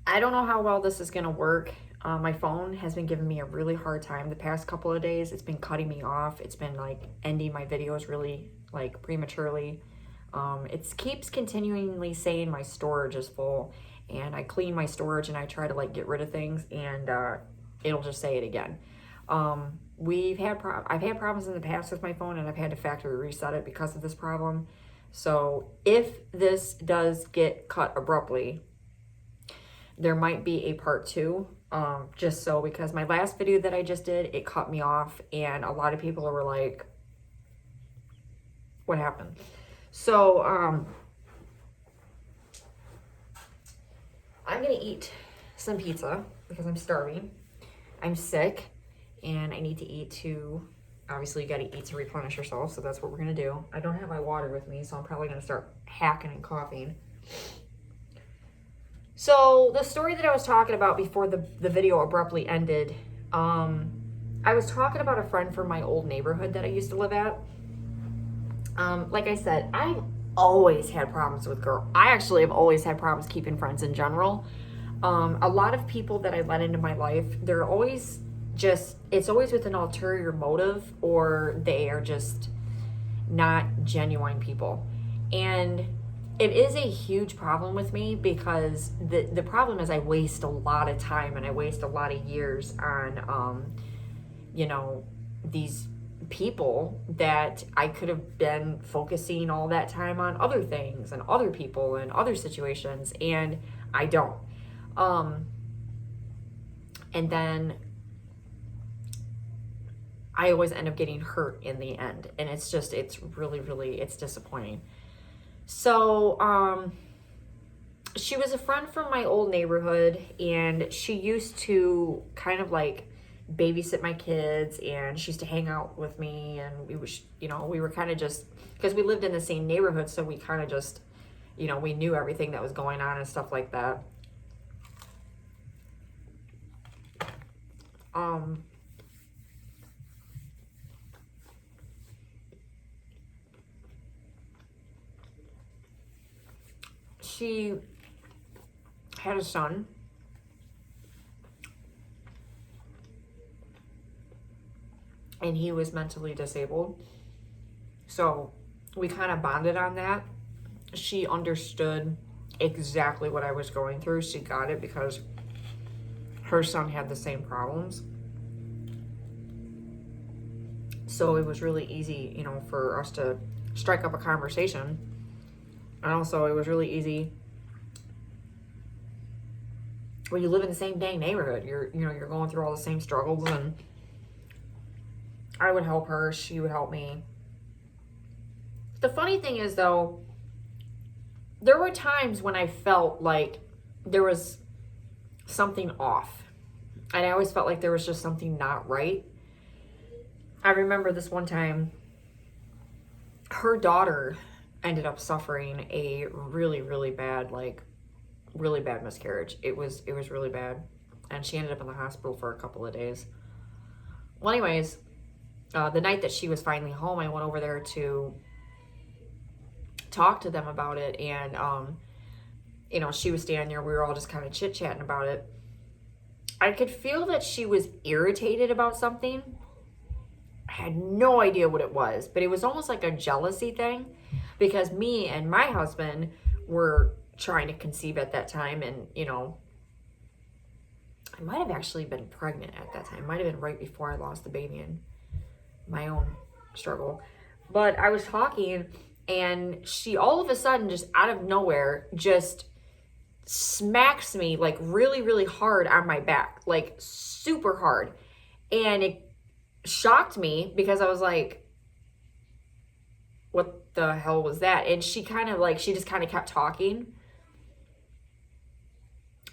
I don't know how well this is gonna work. My phone has been giving me a really hard time the past couple of days. It's been cutting me off. It's been like ending my videos really like prematurely. It keeps continually saying my storage is full, and I clean my storage and I try to like get rid of things, and it'll just say it again. I've had problems in the past with my phone, and I've had to factory reset it because of this problem. So if this does get cut abruptly, there might be a part two, just so, because my last video that I just did, it cut me off, and a lot of people were like, what happened? So I'm gonna eat some pizza because I'm starving. I'm sick and I need to eat too. Obviously you gotta eat to replenish yourself, so that's what we're gonna do. I don't have my water with me, so I'm probably gonna start hacking and coughing. So the story that I was talking about before the video abruptly ended, I was talking about a friend from my old neighborhood that I used to live at. Like I said, I've always had problems with girls. I actually have always had problems keeping friends in general. A lot of people that I let into my life, they're always it's always with an ulterior motive, or they are just not genuine people. And it is a huge problem with me, because the problem is I waste a lot of time and I waste a lot of years on, these people that I could have been focusing all that time on other things and other people and other situations, and I don't. And then I always end up getting hurt in the end, and it's really, it's disappointing. So, she was a friend from my old neighborhood, and she used to kind of like babysit my kids, and she used to hang out with me, and we were kind of just, because we lived in the same neighborhood, so we kind of just, we knew everything that was going on and stuff like that. She had a son, and he was mentally disabled. So we kind of bonded on that. She understood exactly what I was going through. She got it because her son had the same problems. So it was really easy, for us to strike up a conversation. And also it was really easy when you live in the same dang neighborhood. You're going through all the same struggles, and I would help her, she would help me. The funny thing is, though, there were times when I felt like there was something off, and I always felt like there was just something not right. I remember this one time, her daughter ended up suffering a really bad miscarriage. It was really bad, and she ended up in the hospital for a couple of days. Well, anyways, the night that she was finally home, I went over there to talk to them about it, and she was standing there. We were all just kind of chit-chatting about it. I could feel that she was irritated about something. I had no idea what it was, but it was almost like a jealousy thing, because me and my husband were trying to conceive at that time, and I might have actually been pregnant at that time. It might have been right before I lost the baby in my own struggle. But I was talking, and she all of a sudden, just out of nowhere, just smacks me like really hard on my back, like super hard. And it shocked me, because I was like, what the hell was that? And she just kind of kept talking.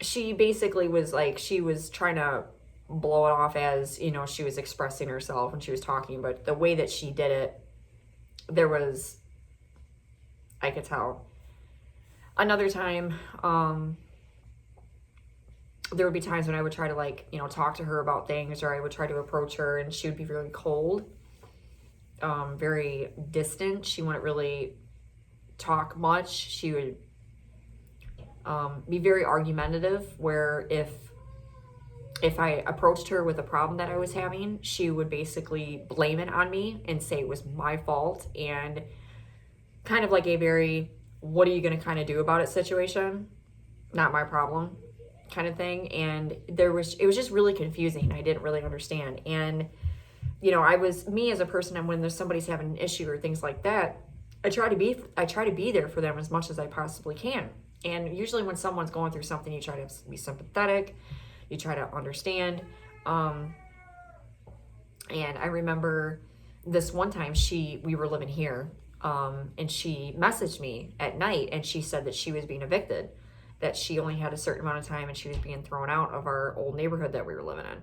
She basically was like, she was trying to blow it off as, she was expressing herself and she was talking, but the way that she did it, I could tell. Another time, there would be times when I would try to talk to her about things, or I would try to approach her, and she would be very cold, very distant. She wouldn't really talk much. She would be very argumentative, where if I approached her with a problem that I was having, she would basically blame it on me and say it was my fault, and kind of like a very, what are you going to kind of do about it situation? Not my problem kind of thing. And it was just really confusing. I didn't really understand. And, you know, me as a person, and when there's somebody's having an issue or things like that, I try to be there for them as much as I possibly can. And usually when someone's going through something, you try to be sympathetic, you try to understand. And I remember this one time we were living here, and she messaged me at night, and she said that she was being evicted, that she only had a certain amount of time and she was being thrown out of our old neighborhood that we were living in.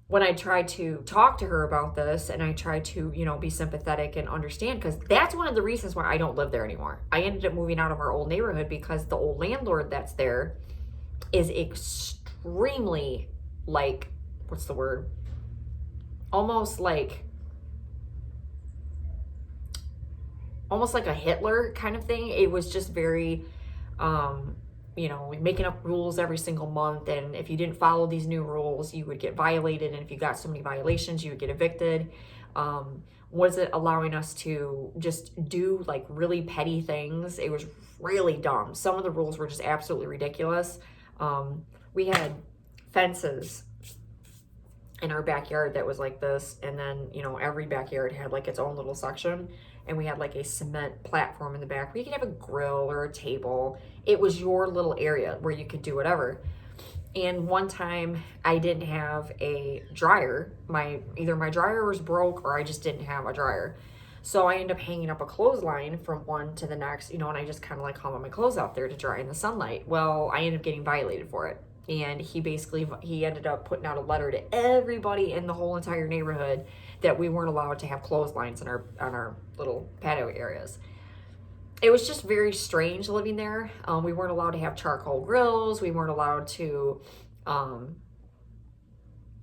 When I tried to talk to her about this, and I tried to, you know, be sympathetic and understand, because that's one of the reasons why I don't live there anymore. I ended up moving out of our old neighborhood because the old landlord that's there is extremely, like, what's the word? Almost like a Hitler kind of thing. It was just very, you know, making up rules every single month. And if you didn't follow these new rules, you would get violated. And if you got so many violations, you would get evicted. Was it allowing us to just do like really petty things? It was really dumb. Some of the rules were just absolutely ridiculous. We had fences in our backyard that was like this, and then, you know, every backyard had like its own little section, and we had like a cement platform in the back where you could have a grill or a table. It was your little area where you could do whatever. And one time I didn't have a dryer. Either my dryer was broke or I just didn't have a dryer. So I ended up hanging up a clothesline from one to the next, you know, and I just kind of like hung my clothes out there to dry in the sunlight. Well, I ended up getting violated for it. And he ended up putting out a letter to everybody in the whole entire neighborhood that we weren't allowed to have clotheslines on our little patio areas. It was just very strange living there. We weren't allowed to have charcoal grills. We weren't allowed to,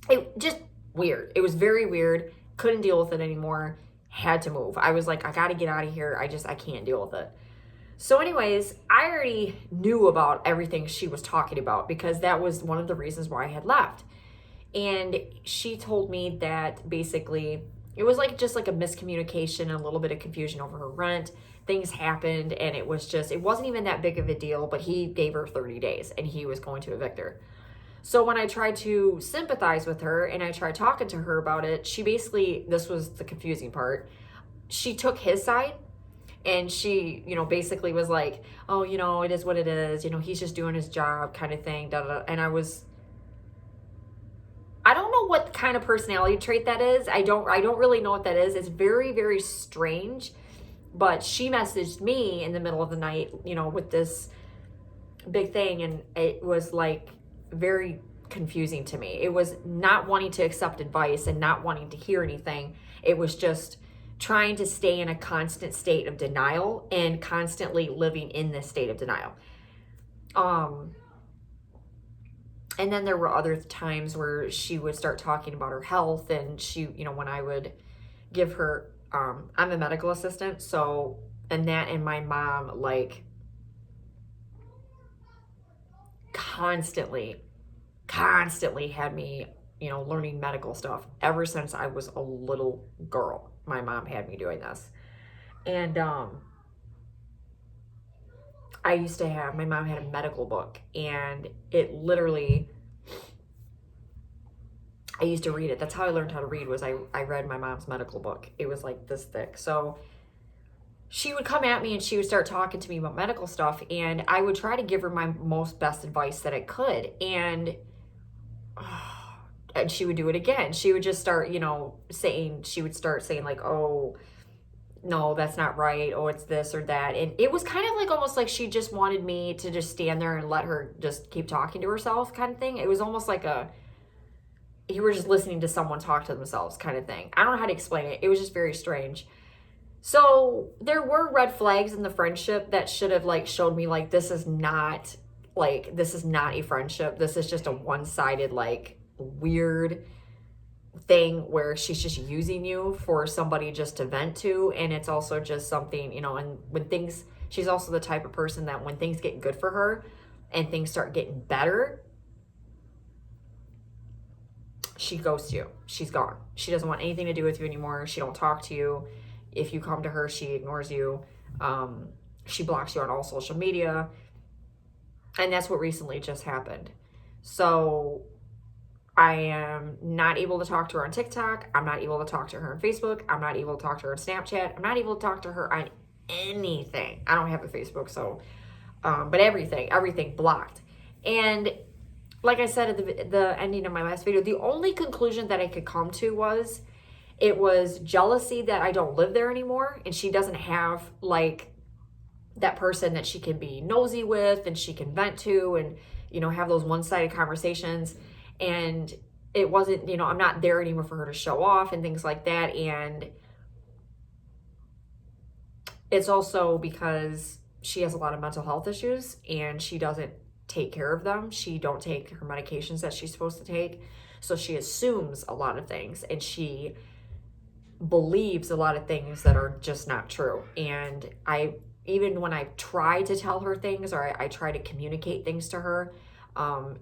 it just weird. It was very weird. Couldn't deal with it anymore. Had to move. I was like, I got to get out of here. I can't deal with it. So anyways, I already knew about everything she was talking about, because that was one of the reasons why I had left. And she told me that basically it was like just like a miscommunication and a little bit of confusion over her rent. Things happened, and it wasn't even that big of a deal, but he gave her 30 days and he was going to evict her. So when I tried to sympathize with her and I tried talking to her about it, this was the confusing part. She took his side. And she, you know, basically was like, oh, you know, it is what it is. You know, he's just doing his job kind of thing. Da, da, da. And I don't know what kind of personality trait that is. I don't really know what that is. It's very, very strange. But she messaged me in the middle of the night, you know, with this big thing. And it was like very confusing to me. It was not wanting to accept advice and not wanting to hear anything. It was just trying to stay in a constant state of denial and constantly living in this state of denial. And then there were other times where she would start talking about her health, and she, you know, when I would give her, I'm a medical assistant, so, and my mom, like, constantly had me, you know, learning medical stuff ever since I was a little girl. My mom had me doing this. And my mom had a medical book, and it literally, I used to read it. That's how I learned how to read, was I read my mom's medical book. It was like this thick. So she would come at me and she would start talking to me about medical stuff, and I would try to give her my most best advice that I could. And she would do it again. She would just start, you know, saying like, oh, no, that's not right. Oh, it's this or that. And it was kind of like almost like she just wanted me to just stand there and let her just keep talking to herself kind of thing. It was almost like you were just listening to someone talk to themselves kind of thing. I don't know how to explain it. It was just very strange. So there were red flags in the friendship that should have like showed me like, this is not a friendship. This is just a one-sided, like, weird thing where she's just using you for somebody just to vent to. And it's also just something, you know, and when things she's also the type of person that when things get good for her and things start getting better, she ghosts you. She's gone. She doesn't want anything to do with you anymore. She don't talk to you. If you come to her, she ignores you. She blocks you on all social media. And that's what recently just happened. So I am not able to talk to her on TikTok. I'm not able to talk to her on Facebook. I'm not able to talk to her on Snapchat. I'm not able to talk to her on anything. I don't have a Facebook, so, but everything blocked. And like I said at the ending of my last video, the only conclusion that I could come to was it was jealousy that I don't live there anymore, and she doesn't have like that person that she can be nosy with and she can vent to and, you know, have those one-sided conversations. And it wasn't, you know, I'm not there anymore for her to show off and things like that. And it's also because she has a lot of mental health issues and she doesn't take care of them. She don't take her medications that she's supposed to take. So she assumes a lot of things and she believes a lot of things that are just not true. And even when I try to tell her things or I try to communicate things to her,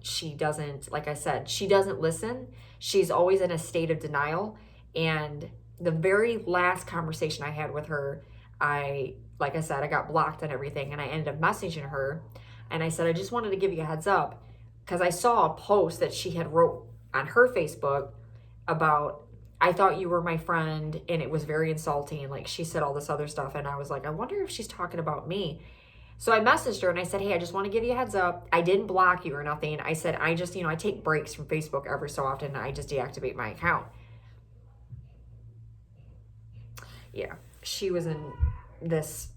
she doesn't, like I said, she doesn't listen. She's always in a state of denial. And the very last conversation I had with her, like I said, I got blocked and everything. And I ended up messaging her. And I said, I just wanted to give you a heads up because I saw a post that she had wrote on her Facebook about, I thought you were my friend, and it was very insulting. Like, she said all this other stuff, and I was like, I wonder if she's talking about me. So I messaged her, and I said, hey, I just want to give you a heads up. I didn't block you or nothing. I said, I just, you know, I take breaks from Facebook every so often, and I just deactivate my account. Yeah, she was in this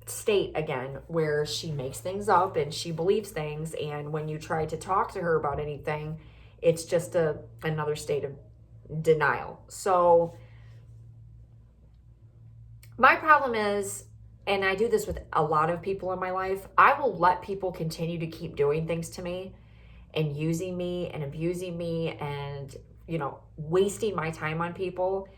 state again where she makes things up, and she believes things, and when you try to talk to her about anything, it's just another state of denial. So my problem is, and I do this with a lot of people in my life, I will let people continue to keep doing things to me and using me and abusing me and, you know, wasting my time on people.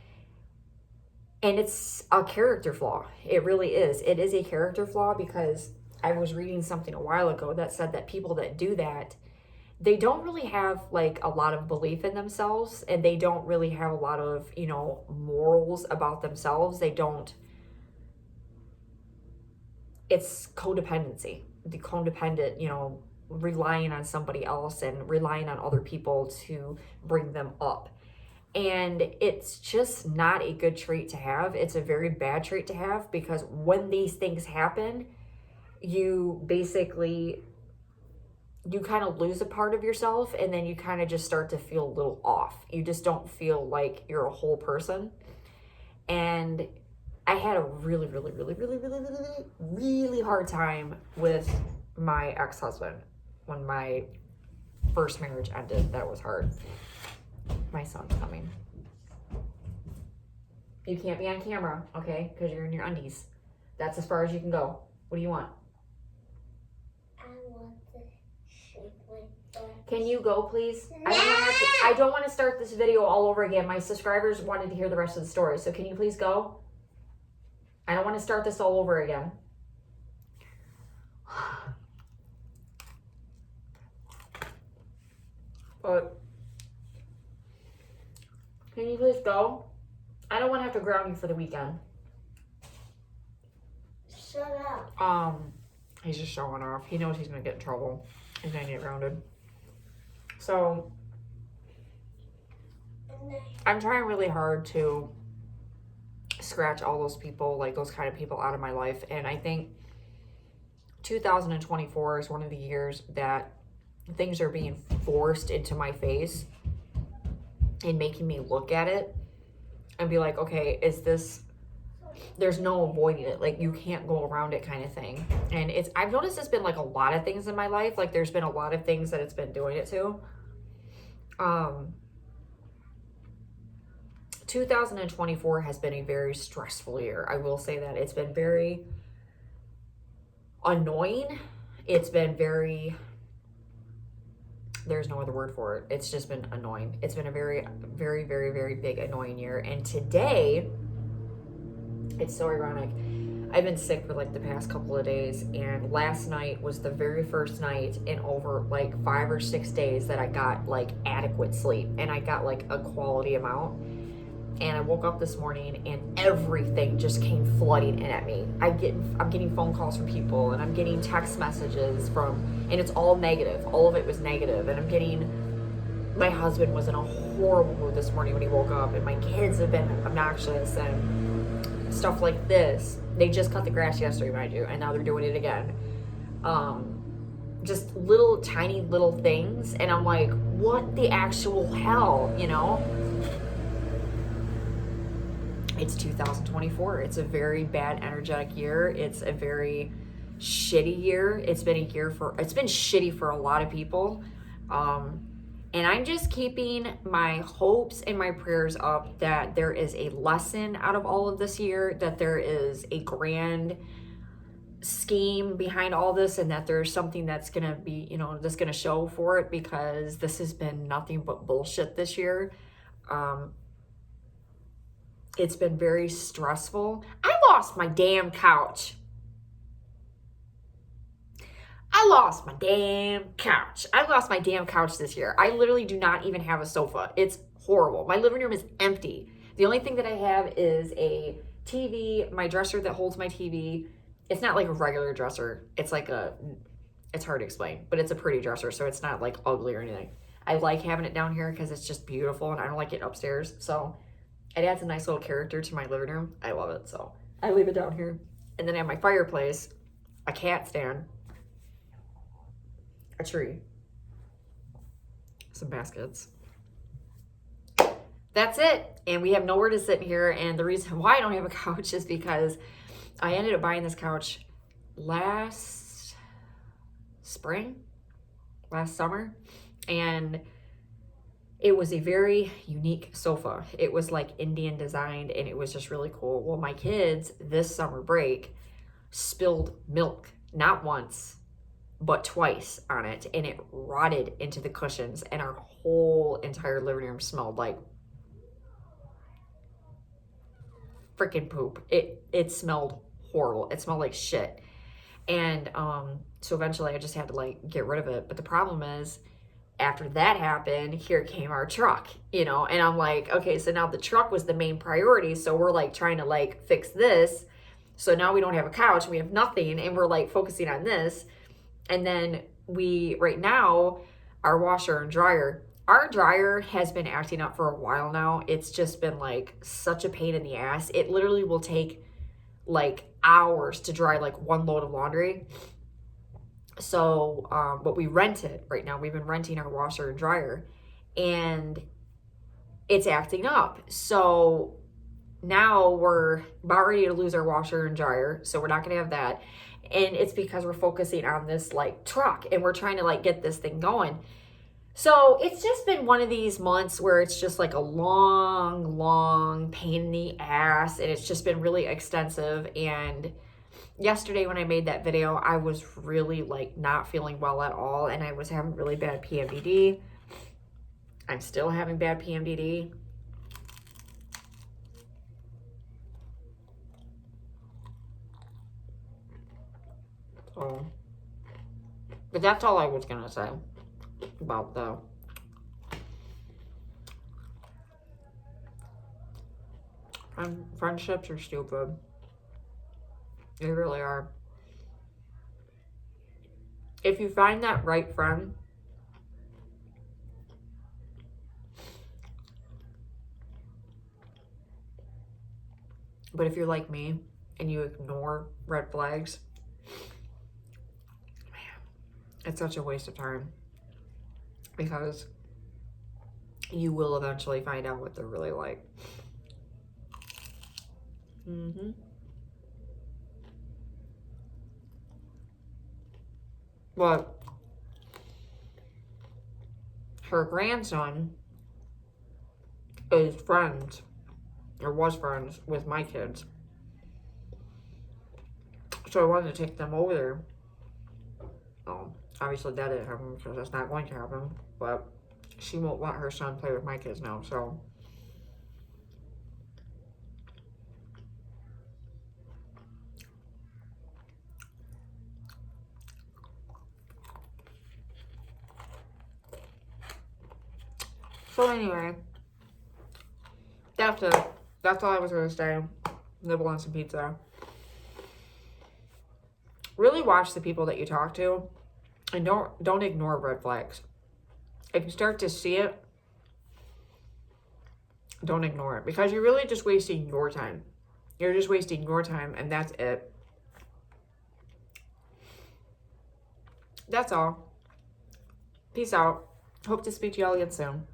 And it's a character flaw. It really is. It is a character flaw because I was reading something a while ago that said that people that do that, they don't really have like a lot of belief in themselves, and they don't really have a lot of, you know, morals about themselves. They don't, it's codependency, the codependent, you know, relying on somebody else and relying on other people to bring them up. And it's just not a good trait to have. It's a very bad trait to have because when these things happen, you basically, you kind of lose a part of yourself, and then you kind of just start to feel a little off. You just don't feel like you're a whole person. And I had a really, really, really, really, really, really, really, really hard time with my ex-husband when my first marriage ended. That was hard. My son's coming. You can't be on camera, okay? Because you're in your undies. That's as far as you can go. What do you want? Can you go, please? I don't want to start this video all over again. My subscribers wanted to hear the rest of the story. So can you please go? I don't want to start this all over again. But can you please go? I don't want to have to ground you for the weekend. Shut up. He's just showing off. He knows he's going to get in trouble. He's going to get grounded. So I'm trying really hard to scratch all those people, like those kind of people out of my life. And I think 2024 is one of the years that things are being forced into my face and making me look at it and be like, okay, is this, there's no avoiding it. Like, you can't go around it kind of thing. And I've noticed it's been like a lot of things in my life. Like, there's been a lot of things that it's been doing it to. 2024 has been a very stressful year. I will say that. It's been very annoying. It's been very, there's no other word for it. It's just been annoying. It's been a very, very, very, very big annoying year. And today, it's so ironic. I've been sick for like the past couple of days, and last night was the very first night in over like 5 or 6 days that I got like adequate sleep, and I got like a quality amount. And I woke up this morning and everything just came flooding in at me. I'm getting phone calls from people, and I'm getting text messages from, and it's all negative. All of it was negative, and I'm getting. My husband was in a horrible mood this morning when he woke up, and my kids have been obnoxious and stuff like this. They just cut the grass yesterday, mind you, and now they're doing it again. Just little tiny little things, and I'm like, what the actual hell, you know? It's 2024. It's a very bad energetic year. It's a very shitty year. It's been shitty for a lot of people. And I'm just keeping my hopes and my prayers up that there is a lesson out of all of this year, that there is a grand scheme behind all this, and that there's something that's going to be, you know, that's going to show for it, because this has been nothing but bullshit this year. It's been very stressful. I lost my damn couch. I lost my damn couch this year. I literally do not even have a sofa. It's horrible. My living room is empty. The only thing that I have is a TV, my dresser that holds my TV. It's not like a regular dresser. It's like it's hard to explain, but it's a pretty dresser, so it's not like ugly or anything. I like having it down here because it's just beautiful, and I don't like it upstairs. So it adds a nice little character to my living room. I love it. So I leave it down here. And then I have my fireplace, a cat stand, a tree, some baskets. That's it. And we have nowhere to sit here. And the reason why I don't have a couch is because I ended up buying this couch last summer. And it was a very unique sofa. It was like Indian designed, and it was just really cool. Well, my kids this summer break spilled milk, not once, but twice on it, and it rotted into the cushions, and our whole entire living room smelled like freaking poop. It smelled horrible. It smelled like shit. And so eventually I just had to like get rid of it. But the problem is, after that happened, here came our truck, you know, and I'm like, okay, so now the truck was the main priority. So we're like trying to like fix this. So now we don't have a couch, we have nothing, and we're like focusing on this. And then right now, our washer and dryer, our dryer has been acting up for a while now. It's just been like such a pain in the ass. It literally will take like hours to dry like one load of laundry. So, but we rent it right now. We've been renting our washer and dryer, and it's acting up. So now we're about ready to lose our washer and dryer. So we're not going to have that. And it's because we're focusing on this like truck, and we're trying to like get this thing going. So it's just been one of these months where it's just like a long pain in the ass, and it's just been really extensive. And yesterday when I made that video, I was really like not feeling well at all, and I was having really bad PMDD. I'm still having bad PMDD. So, but that's all I was gonna say about the friendships are stupid. They really are. If you find that right friend, but if you're like me and you ignore red flags, man, it's such a waste of time, because you will eventually find out what they're really like. But her grandson is friends, or was friends, with my kids. So I wanted to take them over there. Obviously that didn't happen, because that's not going to happen. But she won't let her son play with my kids now, so. So anyway, that's it. That's all I was gonna say. Nibble on some pizza. Really watch the people that you talk to, and don't ignore red flags. If you start to see it, don't ignore it, because you're really just wasting your time. You're just wasting your time, and that's it. That's all. Peace out. Hope to speak to y'all again soon.